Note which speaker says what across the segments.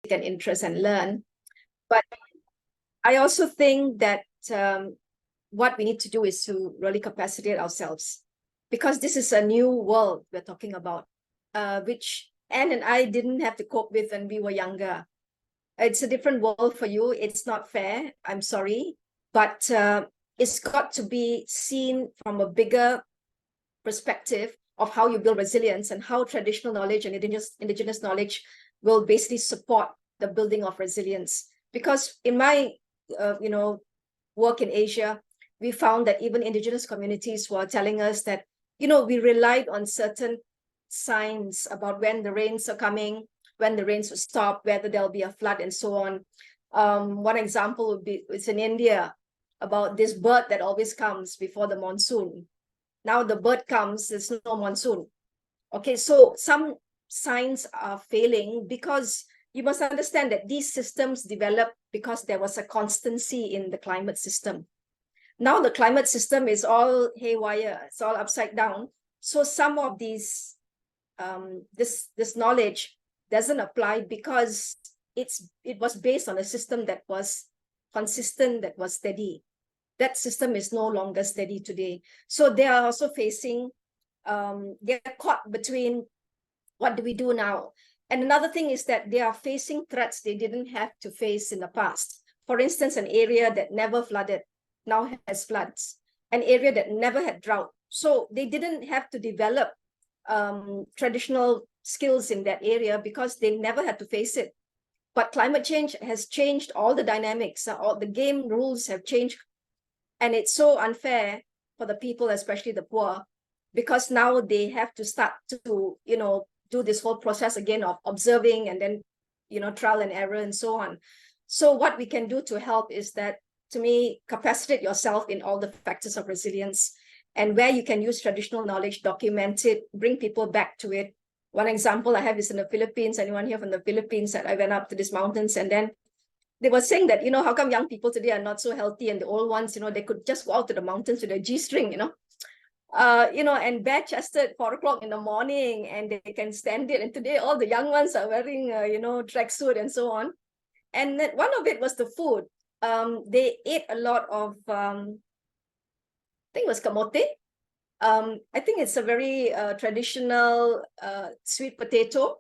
Speaker 1: an interest and learn. But I also think that what we need to do is to really capacitate ourselves, because this is a new world we're talking about, which Anne and I didn't have to cope with when we were younger. It's a different world for you. It's not fair. I'm sorry. But it's got to be seen from a bigger perspective of how you build resilience and how traditional knowledge and indigenous knowledge will basically support the building of resilience. Because in my work in Asia, we found that even indigenous communities were telling us that, we relied on certain signs about when the rains are coming, when the rains will stop, whether there'll be a flood, and so on. One example would be, it's in India, about this bird that always comes before the monsoon. Now the bird comes, there's no monsoon. Okay, so some signs are failing because you must understand that these systems developed because there was a constancy in the climate system. Now the climate system is all haywire, it's all upside down. So some of these, this knowledge doesn't apply because it was based on a system that was consistent, that was steady. That system is no longer steady today. So they are also facing, they're caught between what do we do now? And another thing is that they are facing threats they didn't have to face in the past. For instance, an area that never flooded now has floods, an area that never had drought. So they didn't have to develop traditional skills in that area because they never had to face it. But climate change has changed all the dynamics, all the game rules have changed. And it's so unfair for the people, especially the poor, because now they have to start to, do this whole process again of observing and then, trial and error and so on. So what we can do to help is that, to me, capacitate yourself in all the factors of resilience, and where you can use traditional knowledge, document it, bring people back to it. One example I have is in the Philippines. Anyone here from the Philippines? That I went up to these mountains, and then they were saying that, how come young people today are not so healthy, and the old ones, they could just go out to the mountains with a G-string, and bare-chested 4 o'clock in the morning, and they can stand it. And today, all the young ones are wearing, tracksuit and so on. And then one of it was the food. They ate a lot of, I think it was kamote. I think it's a very traditional sweet potato.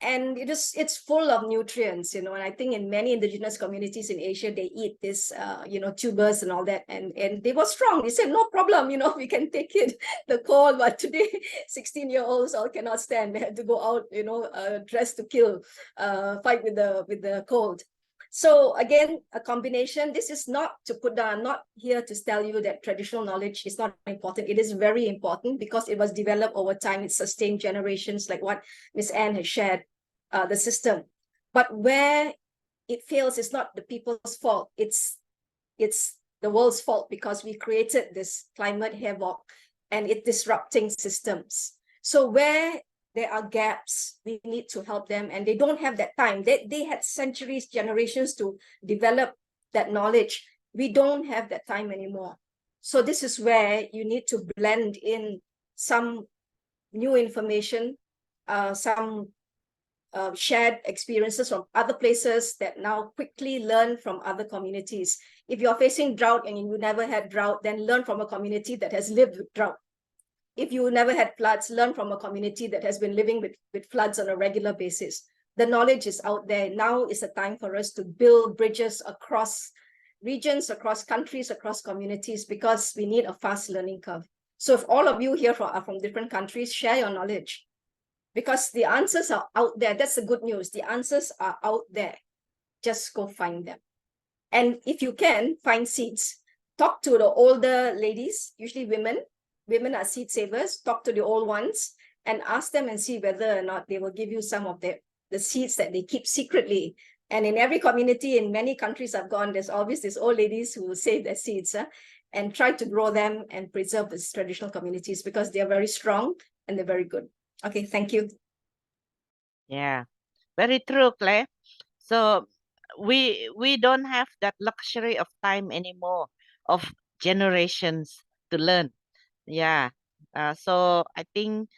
Speaker 1: And it's full of nutrients, and I think in many indigenous communities in Asia, they eat this, tubers and all that, and they were strong. They said, no problem, we can take it, the cold. But today, 16-year-olds all cannot stand. They had to go out, dressed to kill, fight with the cold. So again, a combination. This is not to put down, not here to tell you that traditional knowledge is not important. It is very important because it was developed over time. It sustained generations, like what Ms. Anne has shared, the system. But where it fails, it's not the people's fault. It's the world's fault, because we created this climate havoc and it disrupting systems. So where there are gaps, we need to help them, and they don't have that time. They had centuries, generations to develop that knowledge. We don't have that time anymore. So this is where you need to blend in some new information, some shared experiences from other places that now quickly learn from other communities. If you're facing drought and you never had drought, then learn from a community that has lived with drought. If you never had floods, learn from a community that has been living with floods on a regular basis. The knowledge is out there. Now is the time for us to build bridges across regions, across countries, across communities, because we need a fast learning curve. So if all of you here are from different countries, share your knowledge, because the answers are out there. That's the good news. The answers are out there. Just go find them. And if you can, find seeds. Talk to the older ladies, usually women. Women are seed savers. Talk to the old ones and ask them and see whether or not they will give you some of the seeds that they keep secretly. And in every community, in many countries I've gone, there's always these old ladies who will save their seeds and try to grow them and preserve these traditional communities, because they are very strong and they're very good. Okay, thank you.
Speaker 2: Yeah, very true, Claire. So we don't have that luxury of time anymore, of generations to learn. Yeah. So I think,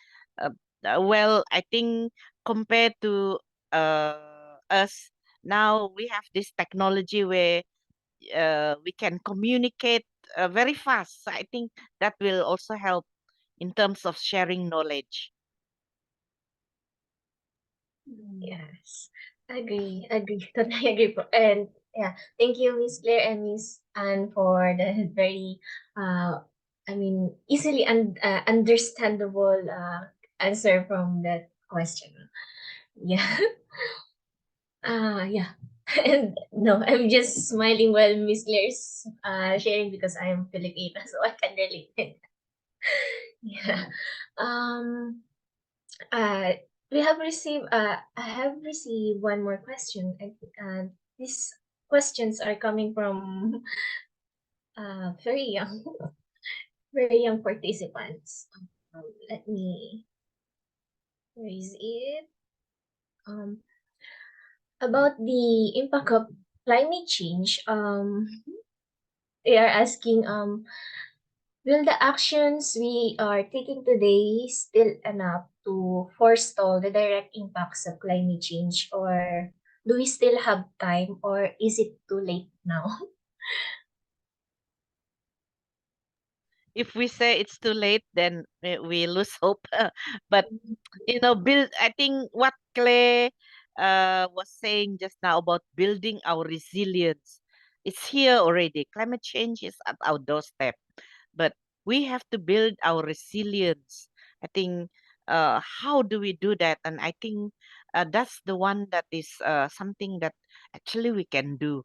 Speaker 2: I think compared to us now we have this technology where we can communicate very fast. So I think that will also help in terms of sharing knowledge.
Speaker 3: Yes, agree, totally agree. And yeah, thank you, Miss Claire and Miss Anne, for the very, easily understandable answer from that question. Yeah, yeah. And no, I'm just smiling while Miss Claire's sharing because I am Filipina, so I can relate. Yeah. Um. Uh, we have received. I have received one more question. These questions are coming from very young, very young participants. Let me raise it. Um, about the impact of climate change. They are asking. Will the actions we are taking today still enough to forestall the direct impacts of climate change, or do we still have time, or is it too late now?
Speaker 2: If we say it's too late, then we lose hope. But build. I think what Clay was saying just now about building our resilience, it's here already. Climate change is at our doorstep, but we have to build our resilience. I think how do we do that? And I think that's the one that is something that actually we can do.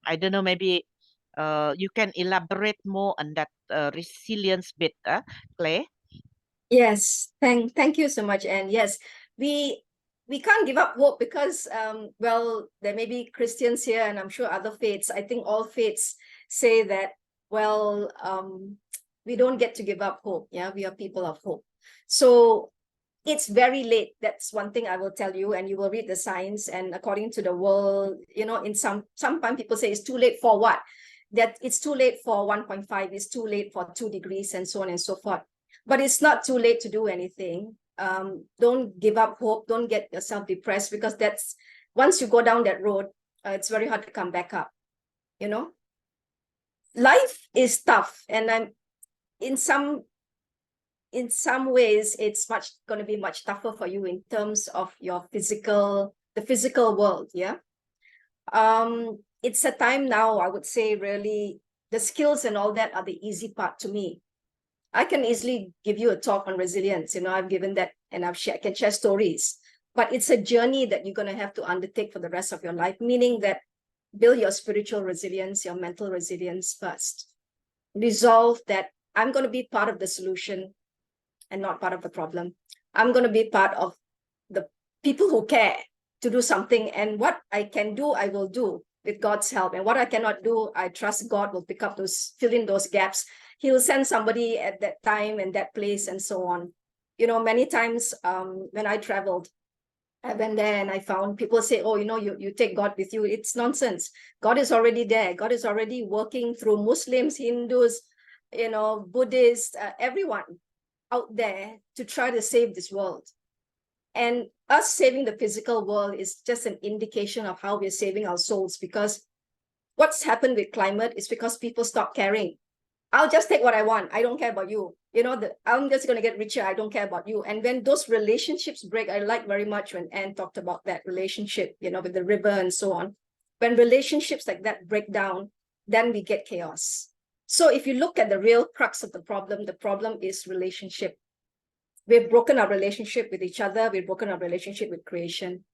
Speaker 2: I don't know, maybe you can elaborate more on that resilience bit, Clay.
Speaker 1: Yes, thank you so much. And yes, we can't give up hope because well, there may be Christians here and I'm sure other faiths. I think all faiths say that, well, we don't get to give up hope. Yeah, we are people of hope. So it's very late. That's one thing I will tell you, and you will read the science. And according to the world, in sometimes people say it's too late for what? That it's too late for 1.5, it's too late for 2 degrees, and so on and so forth. But it's not too late to do anything. Don't give up hope. Don't get yourself depressed, because that's once you go down that road, it's very hard to come back up. Life is tough, and I'm in some ways it's going to be much tougher for you in terms of the physical world. Yeah. It's a time now, I would say, really the skills and all that are the easy part to me. I can easily give you a talk on resilience. I've given that, and I can share stories, but it's a journey that you're going to have to undertake for the rest of your life, meaning that build your spiritual resilience, your mental resilience first. Resolve that I'm going to be part of the solution and not part of the problem. I'm going to be part of the people who care to do something, and what I can do, I will do with God's help. And what I cannot do, I trust God will fill in those gaps. He will send somebody at that time and that place and so on. Many times when I traveled, I went there and I found people say, oh, you take God with you. It's nonsense. God is already there. God is already working through Muslims, Hindus, Buddhists, everyone out there to try to save this world. And us saving the physical world is just an indication of how we're saving our souls, because what's happened with climate is because people stop caring. I'll just take what I want. I don't care about you. I'm just going to get richer. I don't care about you. And when those relationships break, I like very much when Anne talked about that relationship, with the river and so on. When relationships like that break down, then we get chaos. So if you look at the real crux of the problem is relationship. We've broken our relationship with each other. We've broken our relationship with creation.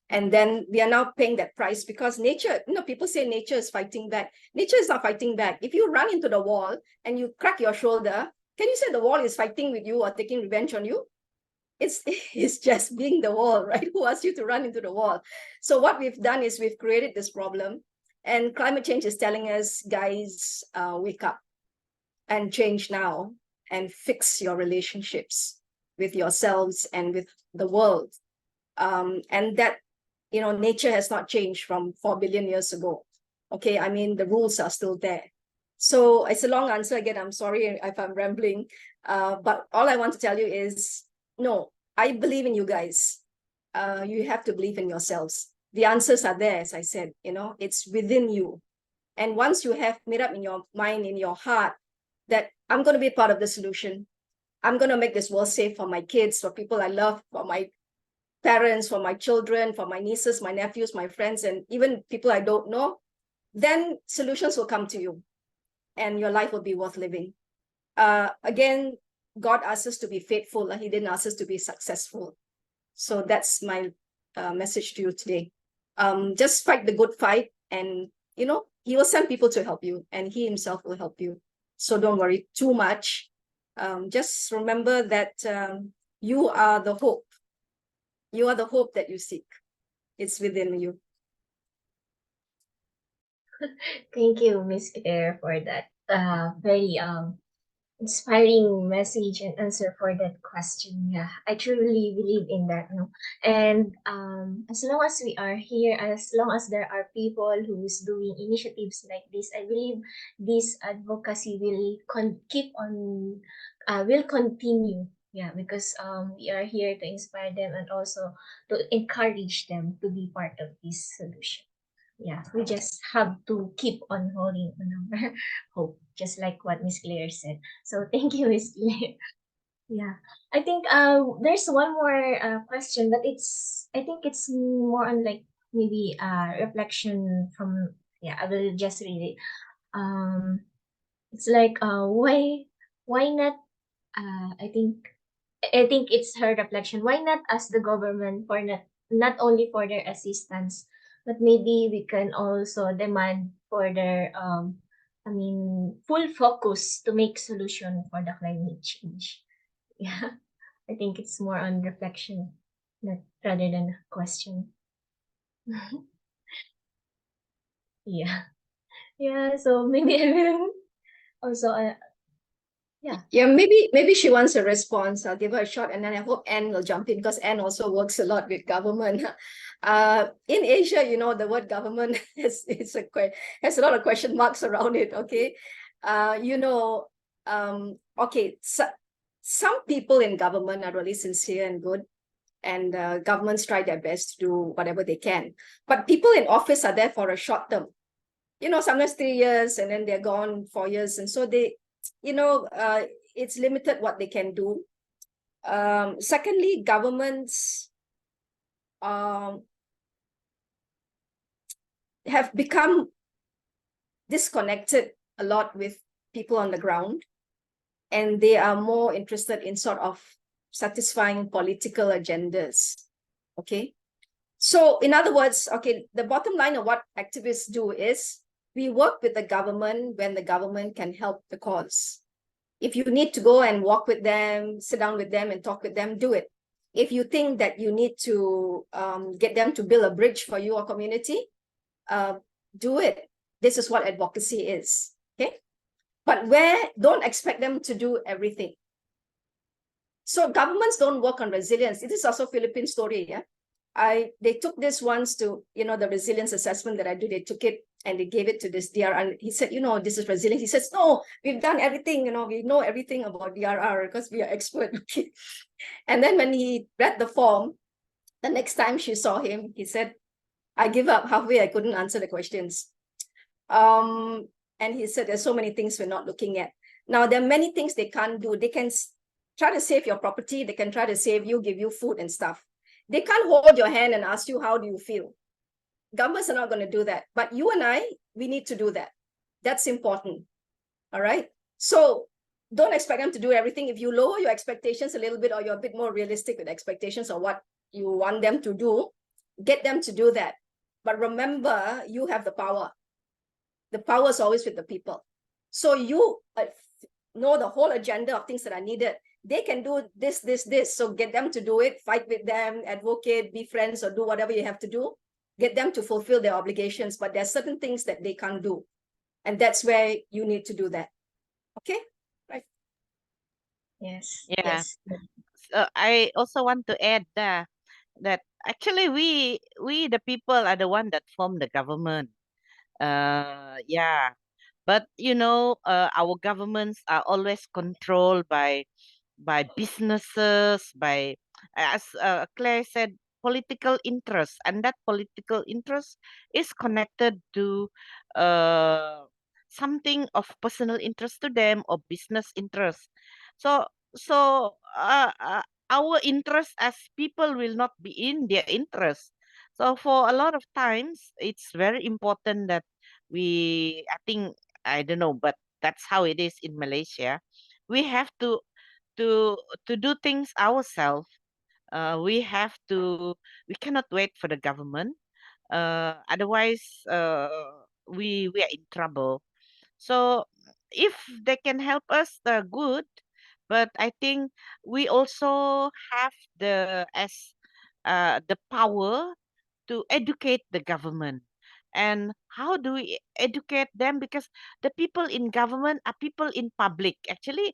Speaker 1: And then we are now paying that price, because nature, people say nature is fighting back. Nature is not fighting back. If you run into the wall and you crack your shoulder, can you say the wall is fighting with you or taking revenge on you? It's just being the wall, right? Who asked you to run into the wall? So what we've done is we've created this problem, and climate change is telling us, guys, wake up and change now and fix your relationships with yourselves and with the world. And that, nature has not changed from 4 billion years ago. Okay, I mean, the rules are still there. So it's a long answer again. I'm sorry if I'm rambling, but all I want to tell you is, no, I believe in you guys. you have to believe in yourselves. The answers are there, as I said, it's within you. And once you have made up in your mind, in your heart, that I'm going to be part of the solution, I'm going to make this world safe for my kids, for people I love, for my parents, for my children, for my nieces, my nephews, my friends, and even people I don't know, then solutions will come to you and your life will be worth living. Again, God asks us to be faithful. He didn't ask us to be successful. So that's my message to you today. Just fight the good fight, and he will send people to help you, and he himself will help you. So don't worry too much. Just remember that you are the hope. You are the hope that you seek. It's within you.
Speaker 3: Thank you, Miss Claire, for that very inspiring message and answer for that question. Yeah, I truly believe in that. And as long as we are here, as long as there are people who's doing initiatives like this, I believe this advocacy keep on, will continue. Yeah, because we are here to inspire them and also to encourage them to be part of this solution. Yeah, we just have to keep on holding on our hope, just like what Miss Claire said. So thank you, Miss Claire. Yeah, I think there's one more question, but I think it's more on like maybe reflection from, yeah, I will just read it. It's like why not I think it's her reflection. Why not ask the government for not only for their assistance, but maybe we can also demand for their full focus to make solution for the climate change. Yeah, I think it's more on reflection, not rather than a question. Yeah, yeah. So maybe I will also
Speaker 1: Yeah, maybe she wants a response. I'll give her a shot, and then I hope Anne will jump in, because Anne also works a lot with government. In Asia, the word government has a lot of question marks around it. Okay, okay, so, some people in government are really sincere and good, and governments try their best to do whatever they can. But people in office are there for a short term. Sometimes 3 years, and then they're gone 4 years, and so they it's limited what they can do. Secondly, governments have become disconnected a lot with people on the ground, and they are more interested in sort of satisfying political agendas. Okay, so in other words, okay, the bottom line of what activists do is we work with the government when the government can help the cause. If you need to go and walk with them, sit down with them and talk with them, do it. If you think that you need to get them to build a bridge for your community, do it. This is what advocacy is, okay? But don't expect them to do everything. So governments don't work on resilience. It is also a Philippine story, yeah? They took this once to, the resilience assessment that I do, they took it and they gave it to this DRR. And he said, this is resilience. He says, no, we've done everything, we know everything about DRR because we are expert. And then when he read the form, the next time she saw him, he said, I give up halfway. I couldn't answer the questions. And he said, there's so many things we're not looking at. Now, there are many things they can't do. They can try to save your property. They can try to save you, give you food and stuff. They can't hold your hand and ask you, how do you feel? Governments are not going to do that. But you and I, we need to do that. That's important. All right. So don't expect them to do everything. If you lower your expectations a little bit, or you're a bit more realistic with expectations of what you want them to do, get them to do that. But remember, you have the power. The power is always with the people. So you know the whole agenda of things that are needed. They can do this. So get them to do it, fight with them, advocate, be friends, or do whatever you have to do. Get them to fulfill their obligations, but there are certain things that they can't do. And that's where you need to do that. Okay? Right.
Speaker 3: Yes.
Speaker 2: Yeah.
Speaker 3: Yes.
Speaker 2: So I also want to add that actually we the people are the one that form the government. Yeah. But our governments are always controlled by businesses, as Claire said, political interest, and that political interest is connected to uh, something of personal interest to them or business interest. So so our interest as people will not be in their interest. So for a lot of times, it's very important that I think, I don't know, but that's how it is in Malaysia. We have to to do things ourselves. We have to. We cannot wait for the government. Otherwise, we are in trouble. So if they can help us, good. But I think we also have the power to educate the government. And how do we educate them? Because the people in government are people in public. Actually,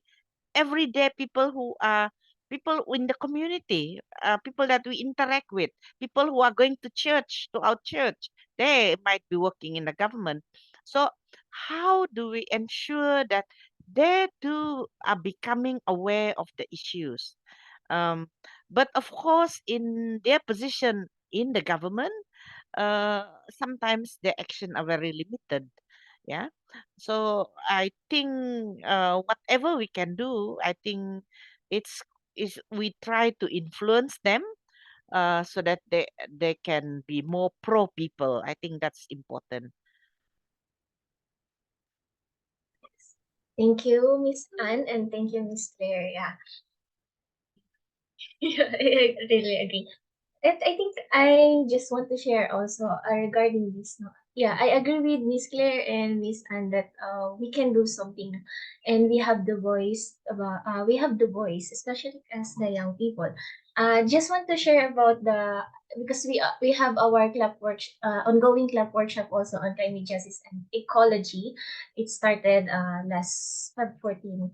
Speaker 2: everyday people who are people in the community, people that we interact with, people who are going to church, to our church, they might be working in the government. So how do we ensure that they too are becoming aware of the issues? um, but of course, in their position in the government, sometimes their action are very limited. Yeah. So I think, whatever we can do, I think it's is we try to influence them, so that they can be more pro people. I think that's important.
Speaker 3: Thank you, Miss Anne, and thank you, Miss Claire. Yeah, yeah, I really agree. And I think I just want to share also regarding this. No? Yeah, I agree with Miss Claire and Miss Anne that we can do something, and we have the voice about especially as the young people. Just want to share about the because we have our ongoing club workshop also on climate justice and ecology. It started last Feb 14.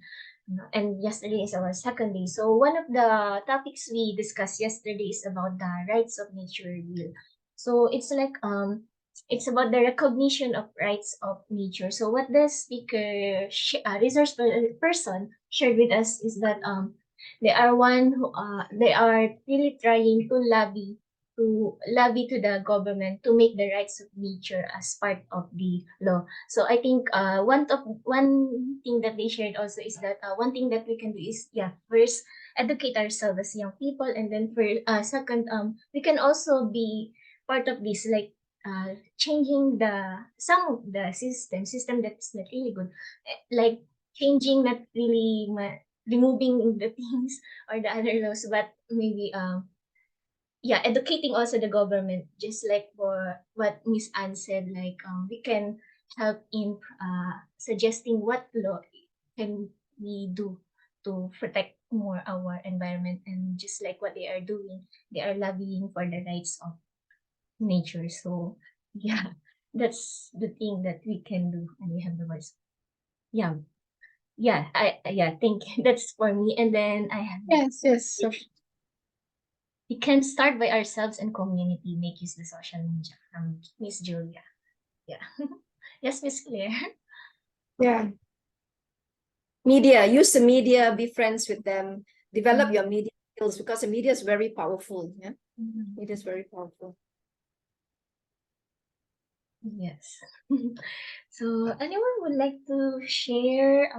Speaker 3: And yesterday is our second day. So one of the topics we discussed yesterday is about the rights of nature will. So it's about the recognition of rights of nature. So what the person shared with us is that they are really trying to lobby to the government to make the rights of nature as part of the law. So I think one thing that they shared also is that one thing that we can do is, yeah, first educate ourselves as young people, and then for second, we can also be part of this, like changing some of the system that's not really good. Like changing, not really removing the things or the other laws, but maybe yeah, educating also the government, just like for what Miss Anne said, like we can help in suggesting what law can we do to protect more our environment, and just like what they are doing, they are lobbying for the rights of nature. So yeah, that's the thing that we can do, and we have the voice. Yeah, yeah, thank you. That's for me. And then I have,
Speaker 1: Yes. So,
Speaker 3: we can start by ourselves and community make use the social media from Miss Julia. Yeah. Yes, Miss Claire.
Speaker 1: yeah. Media, use the media, be friends with them, develop your media skills, because the media is very powerful. Yeah,
Speaker 3: Mhm.
Speaker 1: it is very powerful.
Speaker 3: Yes. So anyone would like to share,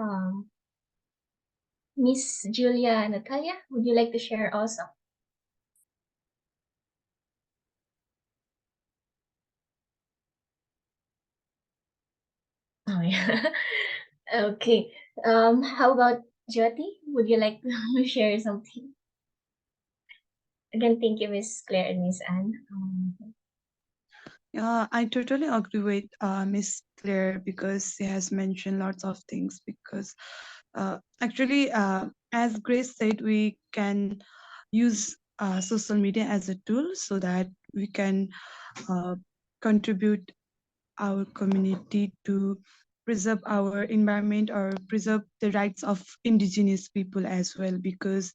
Speaker 3: Miss Julia, Natalia, would you like to share also? Oh yeah. Okay. How about Jyoti? Would you like to share something? Again, thank you, Miss Claire and Miss Anne.
Speaker 4: Yeah, I totally agree with Miss Claire because she has mentioned lots of things. Because actually, as Grace said, we can use social media as a tool so that we can uh, contribute our community to preserve our environment or preserve the rights of indigenous people as well, because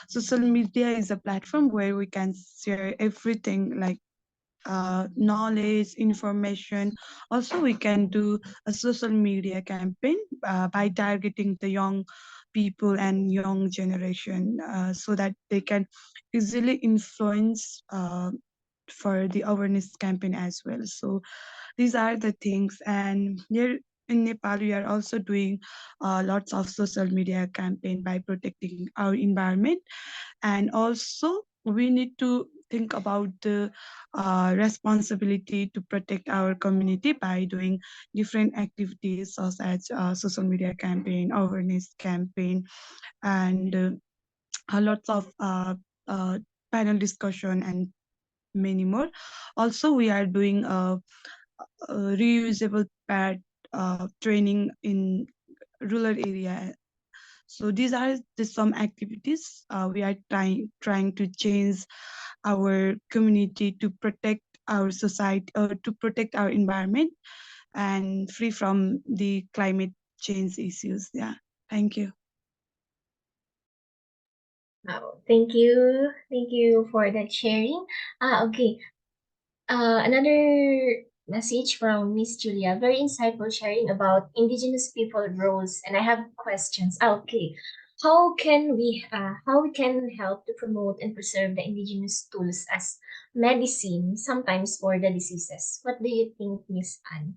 Speaker 4: social media is a platform where we can share everything, like knowledge, information. Also, we can do a social media campaign by targeting the young people and young generation, so that they can easily influence for the awareness campaign as well. So these are the things. And here in Nepal, we are also doing lots of social media campaign by protecting our environment. And also we need to think about the responsibility to protect our community by doing different activities such as social media campaign, awareness campaign, and lots of panel discussion and many more. Also, we are doing a reusable pad training in rural area. So these are some activities we are trying to change our community to protect our society, to protect our environment and free from the climate change issues. Yeah, thank you.
Speaker 3: Wow, thank you for that sharing. Okay. Another message from Miss Julia, very insightful sharing about indigenous people roles, and I have questions. Okay, how we can help to promote and preserve the indigenous tools as medicine, sometimes for the diseases? What do you think, Miss Anne?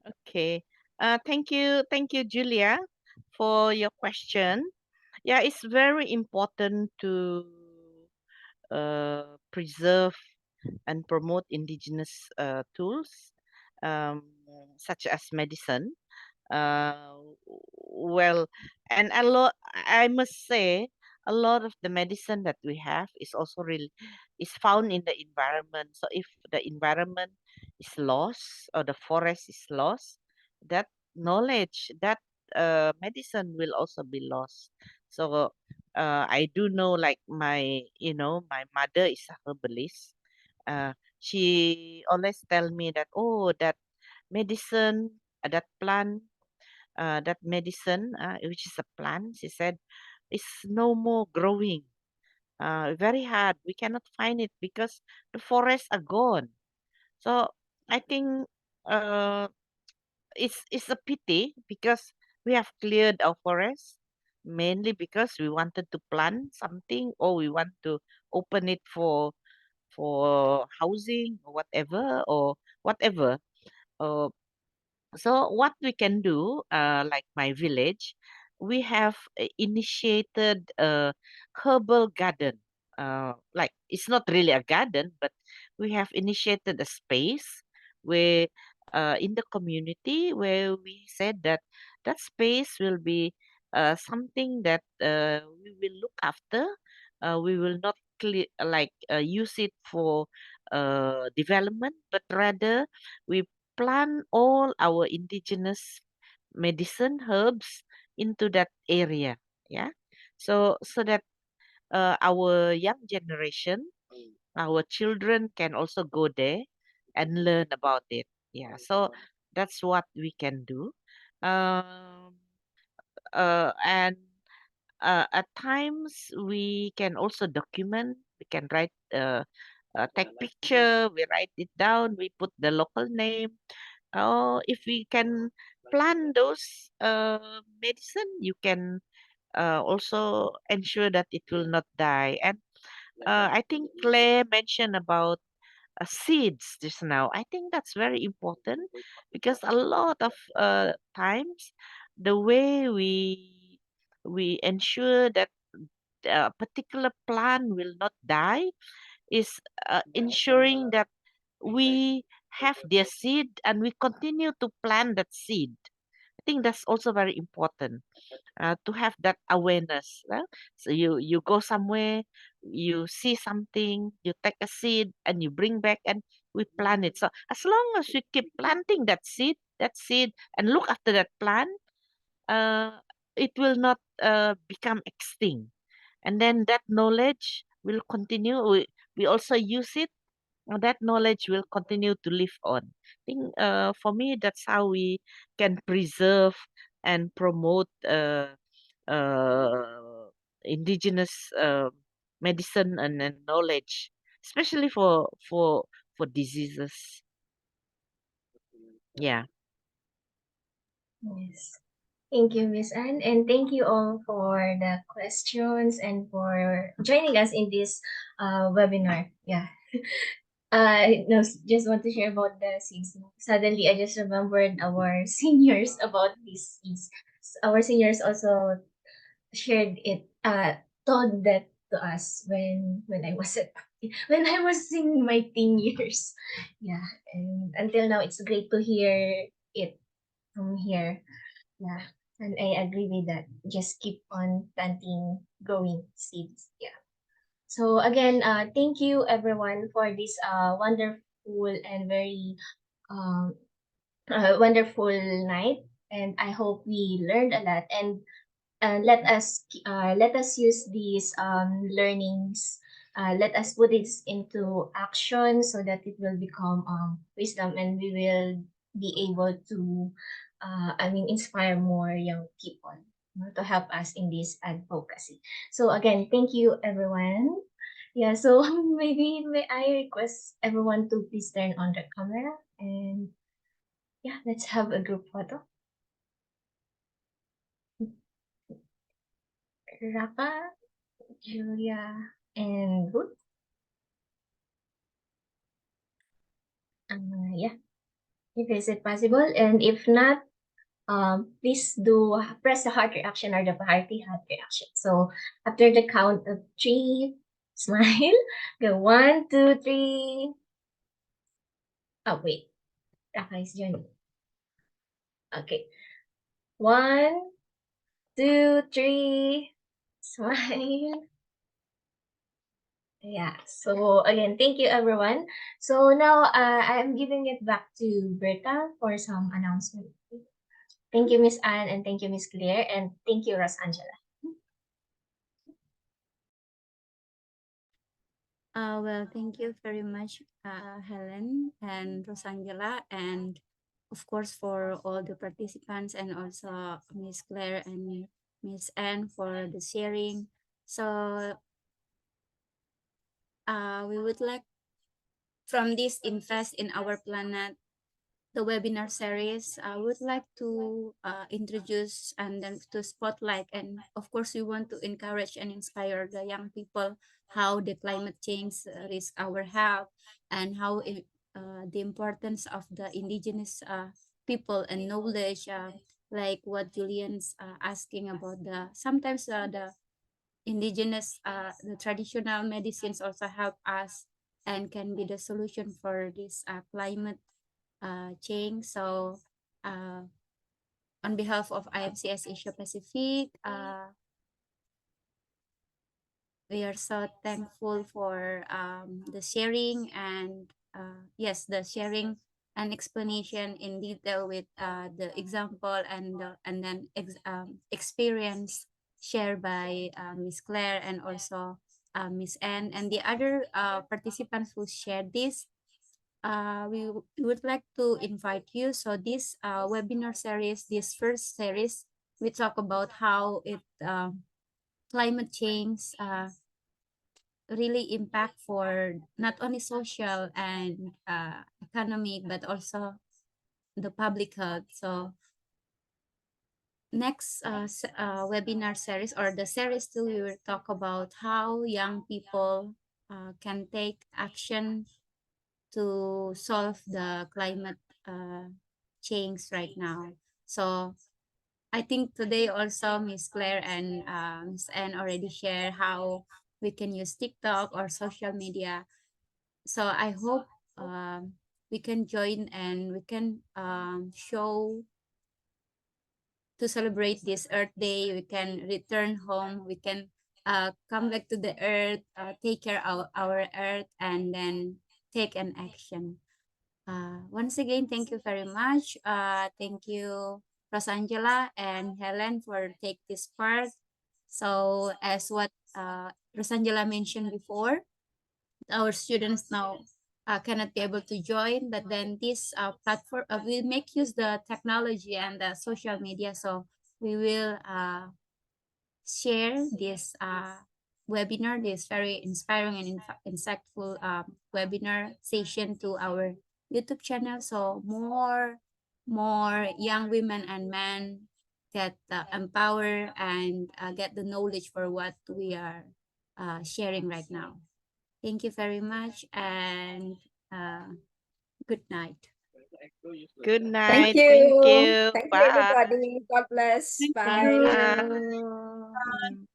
Speaker 2: Okay. Thank you, Julia, for your question. Yeah, it's very important to preserve and promote indigenous tools, um, such as medicine. Uh, well, and a lot, I must say, a lot of the medicine that we have is also really is found in the environment. So if the environment is lost or the forest is lost, that knowledge, that medicine will also be lost. So I do know, like my mother is a herbalist. She always tell me that, oh, that medicine, that plant, that medicine, which is a plant, she said, is no more growing. Very hard. We cannot find it because the forests are gone. So I think uh, it's a pity because we have cleared our forests mainly because we wanted to plant something or we want to open it for housing or whatever Uh, so what we can do, like my village, we have initiated a herbal garden. Like it's not really a garden, but we have initiated a space where, in the community, where we said that that space will be something that we will look after. We will not use it for development, but rather we plant all our indigenous medicine herbs into that area. Yeah. So that our young generation, our children can also go there and learn about it. Yeah. So that's what we can do. Um, and at times we can also document. We can take picture. We write it down. We put the local name. Oh, if we can plant those medicine, you can also ensure that it will not die. And I think Claire mentioned about seeds just now. I think that's very important because a lot of times the way we ensure that a particular plant will not die is ensuring that we have their seed and we continue to plant that seed. I think that's also very important to have that awareness. So you go somewhere, you see something, you take a seed and you bring back and we plant it. So as long as we keep planting that seed, and look after that plant, uh, it will not become extinct. And then that knowledge will continue. We also use it, that knowledge will continue to live on. I think for me, that's how we can preserve and promote indigenous medicine and knowledge, especially for diseases. Yeah.
Speaker 3: Yes. Thank you, Miss Anne, and thank you all for the questions and for joining us in this webinar. Yeah. No, just want to share about the seeds. Suddenly, I just remembered our seniors about these seeds. Our seniors also shared it, told that to us when I was at when I was in my teen years. Yeah, and until now, it's great to hear it from here. Yeah, and I agree with that. Just keep on planting, growing seeds. Yeah. So again, thank you everyone for this wonderful and very um wonderful night. And I hope we learned a lot. And let us use these learnings. Let us put it into action so that it will become wisdom, and we will be able to inspire more young people, to help us in this advocacy. So again, thank you everyone. Yeah, so maybe may I request everyone to please turn on the camera, and yeah, let's have a group photo. Rafa, Julia, and Ruth. Yeah, if is it possible, and if not, please do press the heart reaction or the party heart reaction. So after the count of three, smile. Go 1, 2, 3. Oh wait, Rafa is joining. Okay, 1, 2, 3, smile. Yeah. So again, thank you everyone. So now I'm giving it back to Berta for some announcement. Thank you, Miss Anne, and thank you, Miss Claire, and thank you, Ros Angela.
Speaker 5: Well, thank you very much, Helen and Rosangela, and of course for all the participants, and also Miss Claire and Miss Anne for the sharing. So we would like from this invest in our planet, the webinar series, I would like to introduce and then to spotlight, and of course we want to encourage and inspire the young people how the climate change risk our health, and how the importance of the indigenous people and knowledge, like what Julian's asking about, the sometimes the indigenous the traditional medicines also help us and can be the solution for this climate change. So, on behalf of IMCS Asia Pacific, we are so thankful for the sharing, and yes, the sharing and explanation in detail with the example and then experience shared by Miss Claire and also Miss Anne and the other participants who shared this. We would like to invite you. So this webinar series, this first series, we talk about how it climate change really impact for not only social and economic, but also the public health. So next webinar series, or the series 2, we will talk about how young people can take action to solve the climate change right now. So I think today also Miss Claire and Miss Anne already share how we can use TikTok or social media. So I hope we can join and we can show to celebrate this Earth Day. We can return home. We can come back to the Earth, take care of our Earth, and then take an action. Once again, thank you very much. Thank you, Rosangela and Helen, for take this part. So as what Rosangela mentioned before, our students now cannot be able to join, but then this platform will make use the technology and the social media. So we will share this webinar, this very inspiring and insightful webinar session to our YouTube channel. So more young women and men get empower and get the knowledge for what we are sharing right now. Thank you very much and good night.
Speaker 2: Good
Speaker 1: Thank
Speaker 2: night.
Speaker 1: you.
Speaker 2: Thank you.
Speaker 1: Thank you,
Speaker 2: Bye.
Speaker 1: everybody. God bless.
Speaker 4: Thank
Speaker 1: Bye.
Speaker 4: you.
Speaker 3: Thank you.
Speaker 2: Mm.